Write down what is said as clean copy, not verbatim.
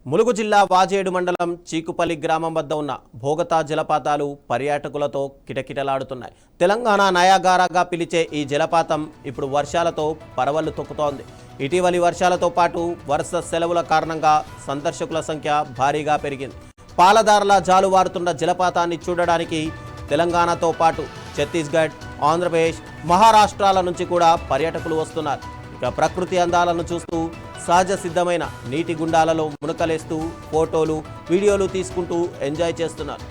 ములుగు జిల్లా వాజేడు మండలం చీకుపల్లి గ్రామం వద్ద ఉన్న భోగతా జలపాతాలు పర్యాటకులతో కిటకిటలాడుతున్నాయి. తెలంగాణ నయాగారాగా పిలిచే ఈ జలపాతం ఇప్పుడు వర్షాలతో పరవళ్లు తొక్కుతోంది. ఇటీవలి వర్షాలతో పాటు వరుస సెలవుల కారణంగా సందర్శకుల సంఖ్య భారీగా పెరిగింది. పాలదారలా జాలువారుతున్న జలపాతాన్ని చూడడానికి తెలంగాణతో పాటు ఛత్తీస్గఢ్, ఆంధ్రప్రదేశ్, మహారాష్ట్రాల నుంచి కూడా పర్యాటకులు వస్తున్నారు. ఇక ప్రకృతి అందాలను చూస్తూ సహజ సిద్ధమైన నీటి గుండాలలో మునకలేస్తూ ఫోటోలు, వీడియోలు తీసుకుంటూ ఎంజాయ్ చేస్తున్నారు.